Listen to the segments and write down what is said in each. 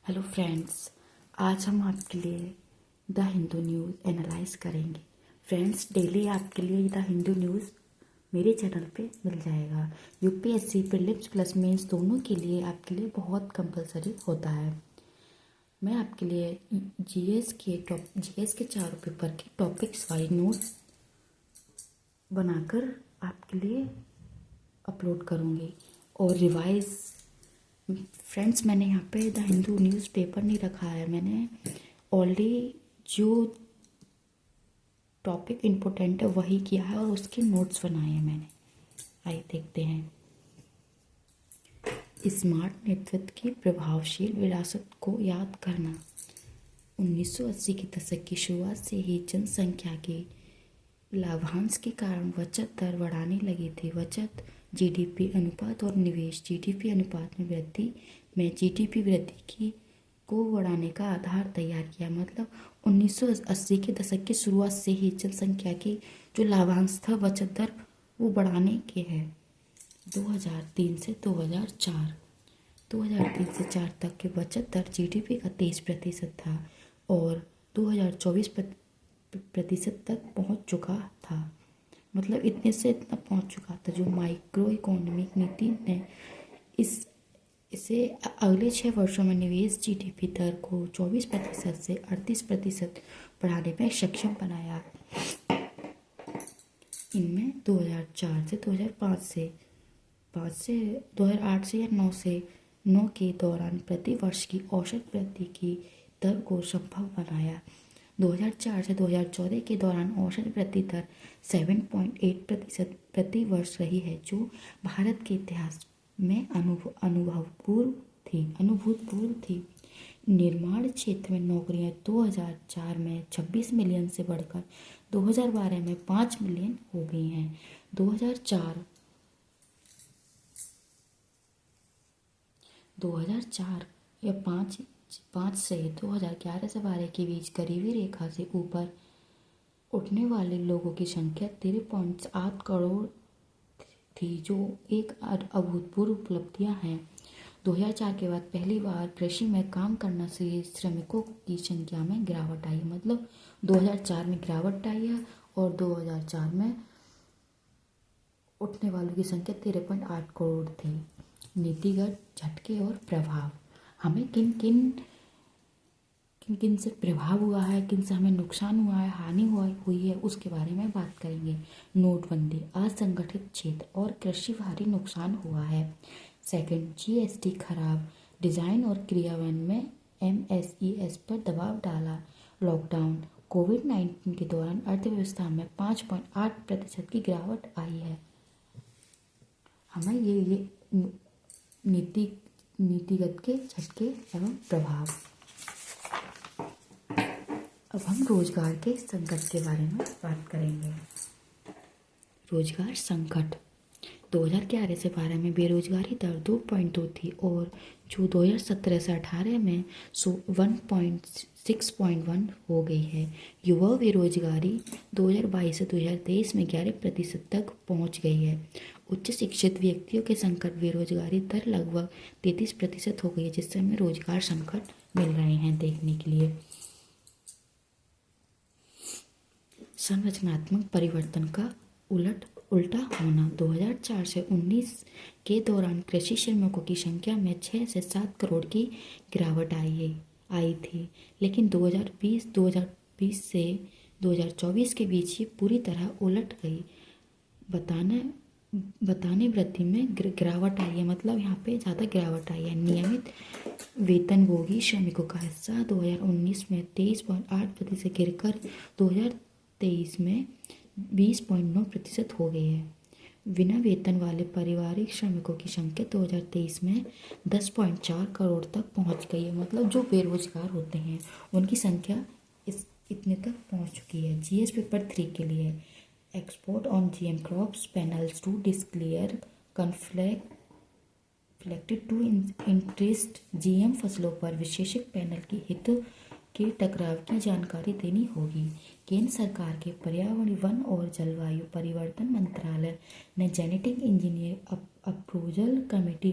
Hello friends, आज हम आपके लिए द हिंदू न्यूज़ एनालाइज करेंगे। फ्रेंड्स, डेली आपके लिए द हिंदू न्यूज़ मेरे चैनल पे मिल जाएगा। यूपीएससी प्रीलिम्स प्लस मेंस दोनों के लिए आपके लिए बहुत कंपलसरी होता है। मैं आपके लिए जीएस के चारों पेपर के टॉपिक्स वाइज नोट्स बनाकर आपके लिए अपलोड करूँगी और रिवाइज। फ्रेंड्स, मैंने यहाँ पे द हिंदू न्यूज़पेपर नहीं रखा है। मैंने ऑलरेडी जो टॉपिक इम्पोर्टेंट है वही किया है और उसके नोट्स बनाए हैं मैंने। आइए देखते हैं। स्मार्ट नेतृत्व की प्रभावशील विरासत को याद करना। 1980 के दशक की शुरुआत से ही जनसंख्या के लाभांश के कारण बचत दर बढ़ाने लगी थी। बचत जीडीपी अनुपात और निवेश जीडीपी अनुपात में वृद्धि में जीडीपी वृद्धि की को बढ़ाने का आधार तैयार किया। मतलब 1980 के दशक की शुरुआत से ही जनसंख्या की जो लाभांश था बचत दर वो बढ़ाने के है। 2003 से 2004 2003 से 4 तक की बचत दर जीडीपी का 23% था और 2024 प्रतिशत तक पहुंच चुका था। मतलब इतने से इतना पहुंच चुका था। जो माइक्रो इकोनॉमिक नीति ने इसे अगले 6 वर्षों में निवेश जीडीपी दर को 24% से 38% बढ़ाने में सक्षम बनाया। इनमें 2004 से 2005 से 2008 से या 9 के दौरान प्रति वर्ष की औसत वृद्धि की दर को संभव बनाया। 2004 से 2014 के दौरान औसत वृद्धि दर 7.8% प्रति वर्ष रही है, जो भारत के इतिहास में अनुभूतपूर्व थी। निर्माण क्षेत्र में नौकरियां 2004 में 26 मिलियन से बढ़कर 2012 में 5 मिलियन हो गई हैं। 2004 या 5 से 2011 से 12 के बीच गरीबी रेखा से ऊपर उठने वाले लोगों की संख्या 13.8 करोड़ थी, जो एक अभूतपूर्व उपलब्धियां हैं। 2004 के बाद पहली बार कृषि में काम करना से श्रमिकों की संख्या में गिरावट आई। मतलब 2004 में गिरावट आई है और 2004 में उठने वालों की संख्या 13.8 करोड़ थी। नीतिगत झटके और प्रभाव। हमें किन किन से प्रभाव हुआ है, किन से हमें नुकसान हुआ है, हानि हुई है, उसके बारे में बात करेंगे। नोटबंदी, असंगठित क्षेत्र और कृषि भारी नुकसान हुआ है। सेकंड, जीएसटी खराब डिजाइन और क्रियान्वयन में एमएसईएस पर दबाव डाला। लॉकडाउन, कोविड-19 के दौरान अर्थव्यवस्था में 5.8% की गिरावट आई है। हमें ये नीतिगत के झटके एवं प्रभाव। अब हम रोजगार के संकट के बारे में बात करेंगे। रोजगार संकट। 2011 से 12 में बेरोजगारी दर 2.2 थी और जो 2017 से 18 में 6.1 हो गई है। युवा बेरोजगारी 2022 से 2023 में 11% तक पहुंच गई है। उच्च शिक्षित व्यक्तियों के संकट बेरोजगारी दर लगभग 33% हो गई है, जिससे हमें रोजगार संकट मिल रहे हैं देखने के लिए। संरचनात्मक परिवर्तन का उल्टा होना। 2004 से 19 के दौरान कृषि श्रमिकों की संख्या में 6 से 7 करोड़ की गिरावट आई थी, लेकिन 2020 से 2024 के बीच ये पूरी तरह उलट गई। बताने वृद्धि में गिरावट आई है। मतलब यहाँ पे ज़्यादा गिरावट आई है। नियमित वेतनभोगी श्रमिकों का हिस्सा 2019 में 23.8% से गिरकर 2023 में 20.9% हो गई है। बिना वेतन वाले पारिवारिक श्रमिकों की संख्या 2023 में 10.4 करोड़ तक पहुंच गई है। मतलब जो बेरोजगार होते हैं उनकी संख्या इतने तक पहुंच चुकी है। जीएस पेपर 3 के लिए experts on GM crops panels to declare conflicted to interest. GM फसलों पर विशेषज्ञ पैनल की हित के टकराव की जानकारी देनी होगी। केंद्र सरकार के पर्यावरण, वन और जलवायु परिवर्तन मंत्रालय ने genetic engineer approval committee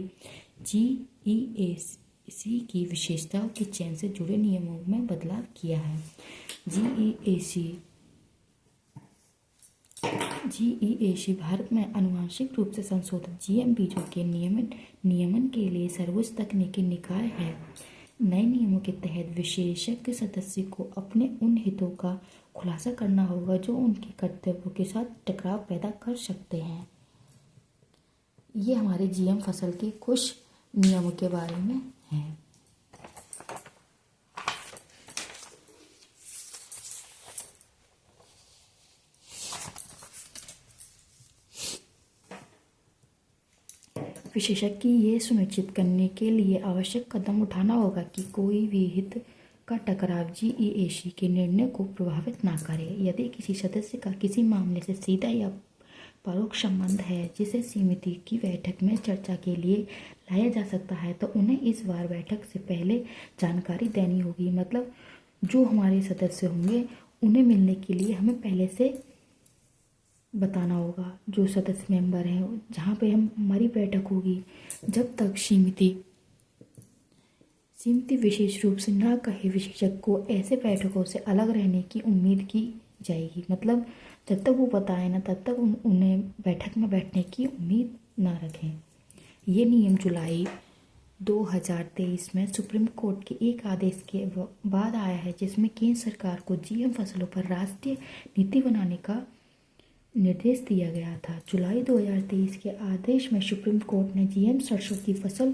GEAC इसी की विशेषताओं के चयन से जुड़े नियमों में बदलाव किया है। जीईएसी भारत में आनुवंशिक रूप से संशोधित जीएम बीजों के नियमन के लिए सर्वोच्च तकनीकी निकाय है। नए नियमों के तहत विशेषज्ञ सदस्य को अपने उन हितों का खुलासा करना होगा जो उनके कर्तव्यों के साथ टकराव पैदा कर सकते हैं। ये हमारे जीएम फसल के कुछ नियमों के बारे में है। विशेषज्ञ ये सुनिश्चित करने के लिए आवश्यक कदम उठाना होगा कि कोई भी हित का टकराव जीईएसी के निर्णय को प्रभावित ना करे। यदि किसी सदस्य का किसी मामले से सीधा या परोक्ष संबंध है जिसे समिति की बैठक में चर्चा के लिए लाया जा सकता है तो उन्हें इस बार बैठक से पहले जानकारी देनी होगी। मतलब जो हमारे सदस्य होंगे उन्हें मिलने के लिए हमें पहले से बताना होगा। जो सदस्य मेंबर हैं जहाँ पे हमारी बैठक होगी, जब तक समिति विशेष रूप से ना कहे विशेषज्ञ को ऐसे बैठकों से अलग रहने की उम्मीद की जाएगी। मतलब जब तक वो बताए ना तब तक उन्हें बैठक में बैठने की उम्मीद ना रखें। ये नियम जुलाई 2023 में सुप्रीम कोर्ट के एक आदेश के बाद आया है जिसमें केंद्र सरकार को जीएम फसलों पर राष्ट्रीय नीति बनाने का निर्देश दिया गया था। जुलाई 2023 के आदेश में सुप्रीम कोर्ट ने जीएम सरसों की फसल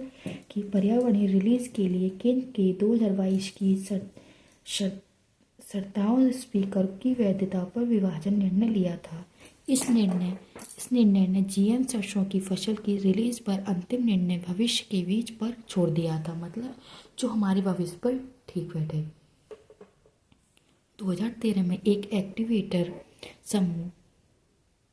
की पर्यावरणीय रिलीज के लिए केंद्र के 2022 की शर्ताओं स्पीकर की वैधता पर विभाजन निर्णय लिया था। इस निर्णय ने जीएम सरसों की फसल की रिलीज पर अंतिम निर्णय भविष्य के बीच पर छोड़ दिया था। मतलब जो हमारे भविष्य पर ठीक बैठे। 2013 में एक एक्टिवेटर समूह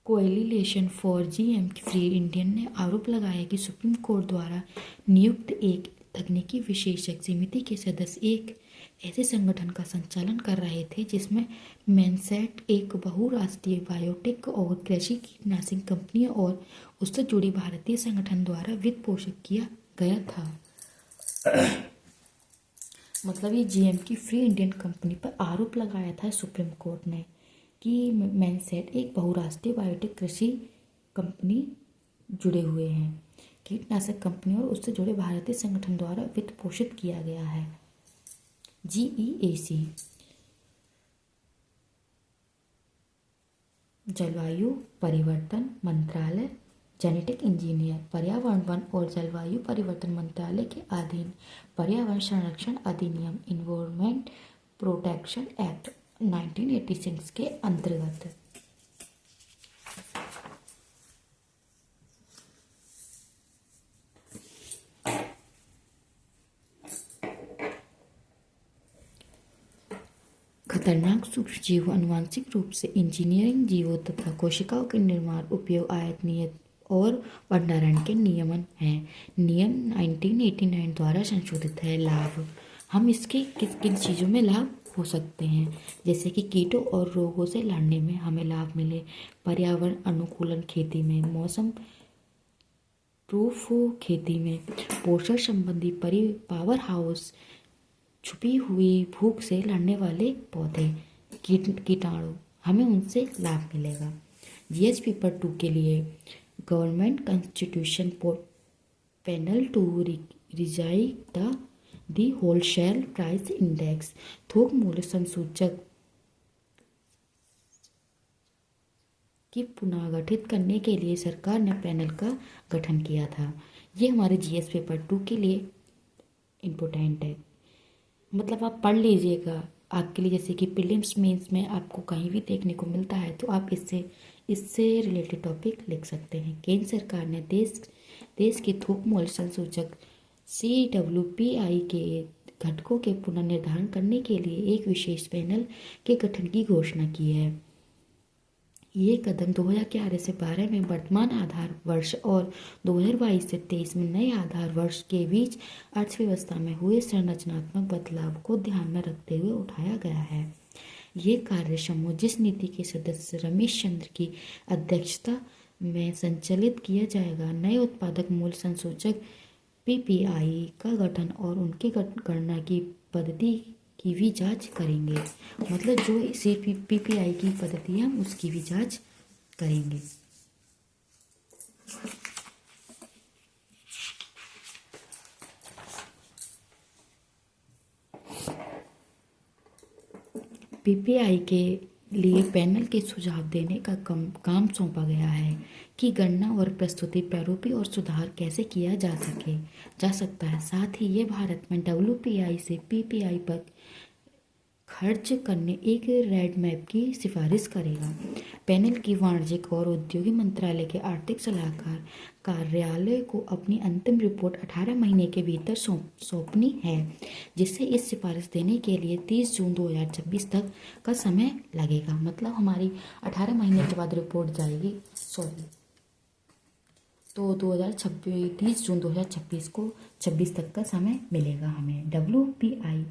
coalition for GM free Indian ने आरोप लगाया कि सुप्रीम कोर्ट द्वारा नियुक्त एक तकनीकी विशेषज्ञ समिति के सदस्य एक ऐसे संगठन का संचालन कर रहे थे जिसमें मैनसेट एक बहुराष्ट्रीय बायोटेक और कृषि कीटनाशक कंपनियों और उससे जुड़ी भारतीय संगठन द्वारा वित्त पोषित किया गया था। मतलब ये जीएम की फ्री इंडियन कंपनी पर आरोप लगाया था सुप्रीम कोर्ट ने कि मैनसेट एक बहुराष्ट्रीय बायोटेक कृषि कंपनी जुड़े हुए हैं, कीटनाशक कंपनी और उससे जुड़े भारतीय संगठन द्वारा वित्त पोषित किया गया है। जीईएसी जलवायु परिवर्तन मंत्रालय, जेनेटिक इंजीनियर, पर्यावरण वन और जलवायु परिवर्तन मंत्रालय के अधीन पर्यावरण संरक्षण अधिनियम इन्वायरमेंट प्रोटेक्शन एक्ट 1986 के अंतर्गत खतरनाक सूक्ष्मजीव आनुवंशिक रूप से इंजीनियरिंग जीवों तथा कोशिकाओं के निर्माण, उपयोग, आयात, निर्यात और भंडारण के नियमन है। नियम 1989 द्वारा संशोधित है। लाभ, हम इसके किन किन चीज़ों में लाभ हो सकते हैं, जैसे कि कीटों और रोगों से लड़ने में हमें लाभ मिले, पर्यावरण अनुकूलन खेती में, मौसम प्रूफ खेती में, पोषण संबंधी पावर हाउस, छुपी हुई भूख से लड़ने वाले पौधे, कीटाणु, हमें उनसे लाभ मिलेगा। जीएस पेपर 2 के लिए government constitution panel to revisit the wholesale price index, थोक मूल्य संसूचक की पुनर्गठित करने के लिए सरकार ने पैनल का गठन किया था। ये हमारे जीएस पेपर 2 के लिए इम्पोर्टेंट है। मतलब आप पढ़ लीजिएगा आपके लिए, जैसे कि प्रीलिम्स मेंस में आपको कहीं भी देखने को मिलता है तो आप इससे रिलेटेड टॉपिक लिख सकते हैं। केंद्र सरकार ने देश के थोक मूल्य संसूचक CWPI के घटकों के पुनर्निर्धारण करने के लिए एक विशेष पैनल के गठन की घोषणा की है। ये कदम 2011 से 12 में वर्तमान आधार वर्ष और 2022 से 23 में नए आधार वर्ष के बीच अर्थव्यवस्था में हुए संरचनात्मक बदलाव को ध्यान में रखते हुए उठाया गया है। ये कार्य समूह जिस नीति के सदस्य रमेश चंद्र की अध्यक्षता में संचालित किया जाएगा, नए उत्पादक मूल्य संसूचक पीपीआई का गठन और उनके गणना की पद्धति की भी जांच करेंगे। मतलब जो इसी पीपीआई की पद्धति है हम उसकी भी जांच करेंगे। पीपीआई के लिए पैनल के सुझाव देने का काम सौंपा गया है कि गणना और प्रस्तुति प्रारूपी और सुधार कैसे किया जा सकता है। साथ ही ये भारत में डब्ल्यूपीआई से पीपीआई पर खर्च करने एक रेड मैप की सिफारिश करेगा। पैनल की वाणिज्यिक और उद्योग मंत्रालय के आर्थिक सलाहकार कार्यालय को अपनी अंतिम रिपोर्ट 18 महीने के भीतर सौंपनी है, जिससे इस सिफारिश देने के लिए 30 जून 2026 तक का समय लगेगा। मतलब हमारी 18 महीने के बाद रिपोर्ट जाएगी, तो 30 जून 2026 को 26 तक का समय मिलेगा हमें। डब्ल्यूपीआई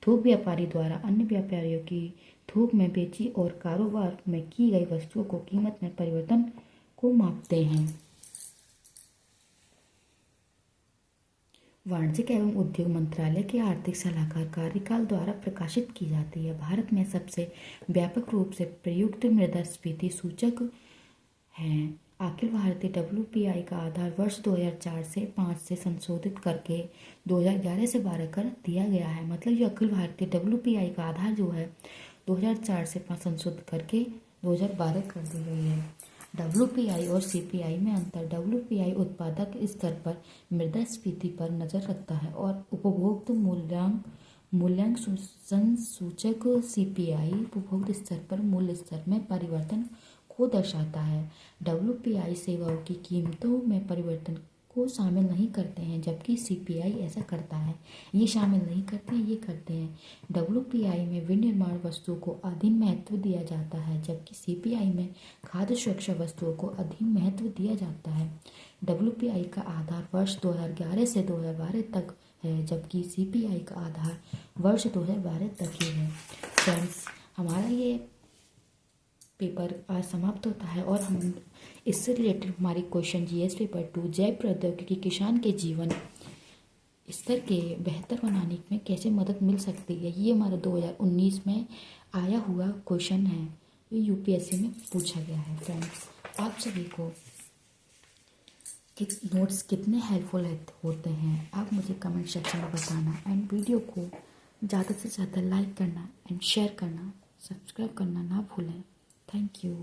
थोक व्यापारी द्वारा अन्य व्यापारियों की थोक में बेची और कारोबार में की गई वस्तुओं को कीमत में परिवर्तन को मापते हैं। वाणिज्यिक एवं उद्योग मंत्रालय के आर्थिक सलाहकार कार्यकाल द्वारा प्रकाशित की जाती है। भारत में सबसे व्यापक रूप से प्रयुक्त मुद्रास्फीति सूचक है। अखिल भारतीय डब्ल्यूपीआई का आधार वर्ष 2004 से 5 से संशोधित करके 2011 से 12 कर दिया गया है। मतलब जो अखिल भारतीय डब्ल्यूपीआई का आधार जो है 2004 से 5 संशोधित करके 2012 कर दी गई है। डब्ल्यूपीआई और सीपीआई में अंतर। डब्ल्यूपीआई उत्पादक स्तर पर मुद्रास्फीति पर नजर रखता है और उपभोक्ता मूल्यांक सूचक सीपीआई उपभोक्ता स्तर पर मूल्य स्तर में परिवर्तन को दर्शाता है। डब्ल्यूपीआई सेवाओं की कीमतों में परिवर्तन को शामिल नहीं करते हैं, जबकि सीपीआई ऐसा करता है। ये शामिल नहीं करते हैं, ये करते हैं। डब्ल्यूपीआई में विनिर्माण वस्तुओं को अधिक महत्व दिया जाता है, जबकि सीपीआई में खाद्य सुरक्षा वस्तुओं को अधिक महत्व दिया जाता है। डब्ल्यूपीआई का आधार वर्ष 2011 से 2012 तक है, जबकि सीपीआई का आधार वर्ष 2012 तक ही है। फ्रेंड्स, हमारा ये पेपर आज समाप्त होता है और हम इससे रिलेटेड हमारी क्वेश्चन जीएस पेपर 2 जैव प्रौद्योगिकी किसान के जीवन स्तर के बेहतर बनाने में कैसे मदद मिल सकती है, ये हमारा 2019 में आया हुआ क्वेश्चन है। ये यूपीएससी में पूछा गया है। फ्रेंड्स, आप सभी को नोट्स कितने हेल्पफुल होते हैं आप मुझे कमेंट सेक्शन में बताना। एंड वीडियो को ज़्यादा से ज़्यादा लाइक करना एंड शेयर करना, सब्सक्राइब करना ना भूलें। Thank you.